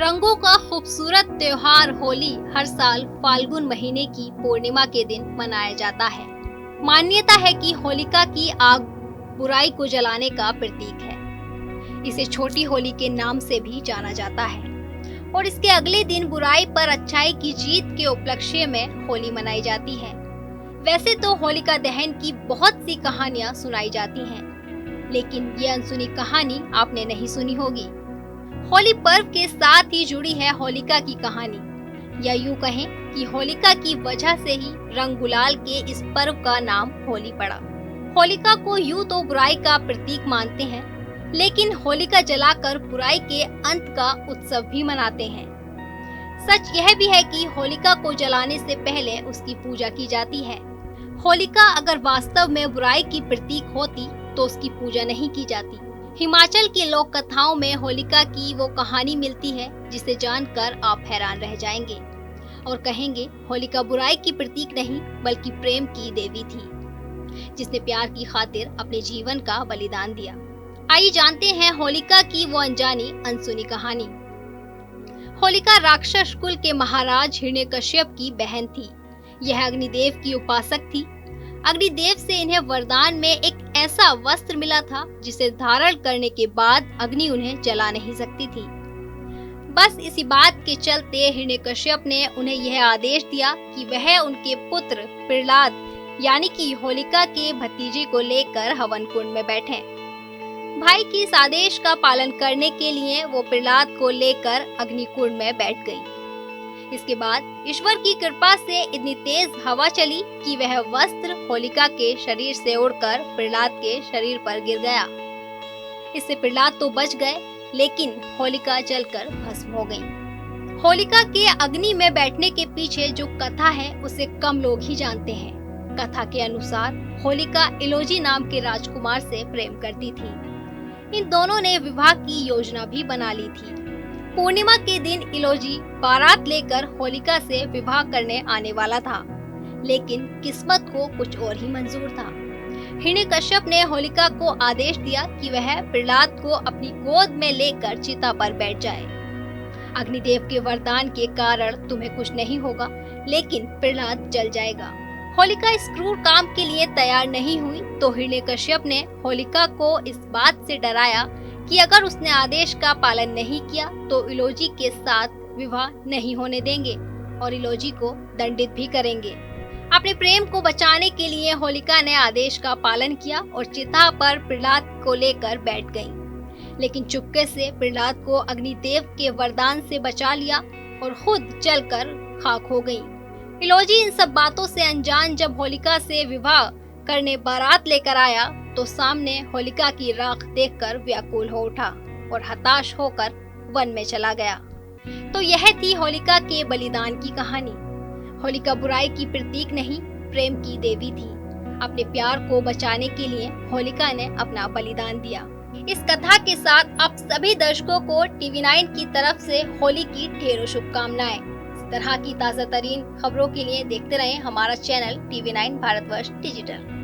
रंगों का खूबसूरत त्योहार होली हर साल फाल्गुन महीने की पूर्णिमा के दिन मनाया जाता है। मान्यता है कि होलिका की आग बुराई को जलाने का प्रतीक है। इसे छोटी होली के नाम से भी जाना जाता है और इसके अगले दिन बुराई पर अच्छाई की जीत के उपलक्ष्य में होली मनाई जाती है। वैसे तो होलिका दहन की बहुत सी कहानियां सुनाई जाती हैं, लेकिन ये अनसुनी कहानी आपने नहीं सुनी होगी। होली पर्व के साथ ही जुड़ी है होलिका की कहानी, या यूं कहें कि होलिका की वजह से ही रंग गुलाल के इस पर्व का नाम होली पड़ा। होलिका को यूं तो बुराई का प्रतीक मानते हैं, लेकिन होलिका जलाकर बुराई के अंत का उत्सव भी मनाते हैं। सच यह भी है कि होलिका को जलाने से पहले उसकी पूजा की जाती है। होलिका अगर वास्तव में बुराई की प्रतीक होती तो उसकी पूजा नहीं की जाती। हिमाचल की लोक कथाओं में होलिका की वो कहानी मिलती है जिसे जानकर आप हैरान रह जाएंगे और कहेंगे होलिका बुराई की प्रतीक नहीं बल्कि प्रेम की देवी थी, जिसने प्यार की खातिर अपने जीवन का बलिदान दिया। आइए जानते हैं होलिका की वो अनजानी अनसुनी कहानी। होलिका राक्षस कुल के महाराज हिरण्यकश्यप की बहन थी। यह अग्निदेव की उपासक थी। अग्निदेव से इन्हें वरदान में एक ऐसा वस्त्र मिला था जिसे धारण करने के बाद अग्नि उन्हें जला नहीं सकती थी। बस इसी बात के चलते हिरण्यकश्यप ने उन्हें यह आदेश दिया कि वह उनके पुत्र प्रहलाद यानी कि होलिका के भतीजे को लेकर हवन कुंड में बैठें। भाई के इस आदेश का पालन करने के लिए वो प्रहलाद को लेकर अग्निकुंड में बैठ गई। इसके बाद ईश्वर की कृपा से इतनी तेज हवा चली कि वह वस्त्र होलिका के शरीर से उड़कर प्रहलाद के शरीर पर गिर गया। इससे प्रहलाद तो बच गए, लेकिन होलिका जलकर भस्म हो गई। होलिका के अग्नि में बैठने के पीछे जो कथा है उसे कम लोग ही जानते हैं। कथा के अनुसार होलिका इलोजी नाम के राजकुमार से प्रेम करती थी। इन दोनों ने विवाह की योजना भी बना ली थी। पूर्णिमा के दिन इलोजी बारात लेकर होलिका से विवाह करने आने वाला था, लेकिन किस्मत को कुछ और ही मंजूर था। हिरण्यकश्यप ने होलिका को आदेश दिया कि वह प्रहलाद को अपनी गोद में लेकर चिता पर बैठ जाए। अग्निदेव के वरदान के कारण तुम्हें कुछ नहीं होगा, लेकिन प्रहलाद जल जाएगा। होलिका इस क्रूर काम के लिए तैयार नहीं हुई तो हिरण्यकश्यप ने होलिका को इस बात से डराया कि अगर उसने आदेश का पालन नहीं किया तो इलोजी के साथ विवाह नहीं होने देंगे और इलोजी को दंडित भी करेंगे। अपने प्रेम को बचाने के लिए होलिका ने आदेश का पालन किया और चिता पर प्रहलाद को लेकर बैठ गई, लेकिन चुपके से प्रहलाद को अग्निदेव के वरदान से बचा लिया और खुद जलकर खाक हो गई। इलोजी इन सब बातों से अनजान जब होलिका से विवाह करने बारात लेकर आया तो सामने होलिका की राख देखकर व्याकुल हो उठा और हताश होकर वन में चला गया। तो यह थी होलिका के बलिदान की कहानी। होलिका बुराई की प्रतीक नहीं, प्रेम की देवी थी। अपने प्यार को बचाने के लिए होलिका ने अपना बलिदान दिया। इस कथा के साथ आप सभी दर्शकों को TV9 की तरफ से होली की ढेरों शुभकामनाएं। इस तरह की ताजा तरीन खबरों के लिए देखते रहें हमारा चैनल TV9 भारतवर्ष डिजिटल।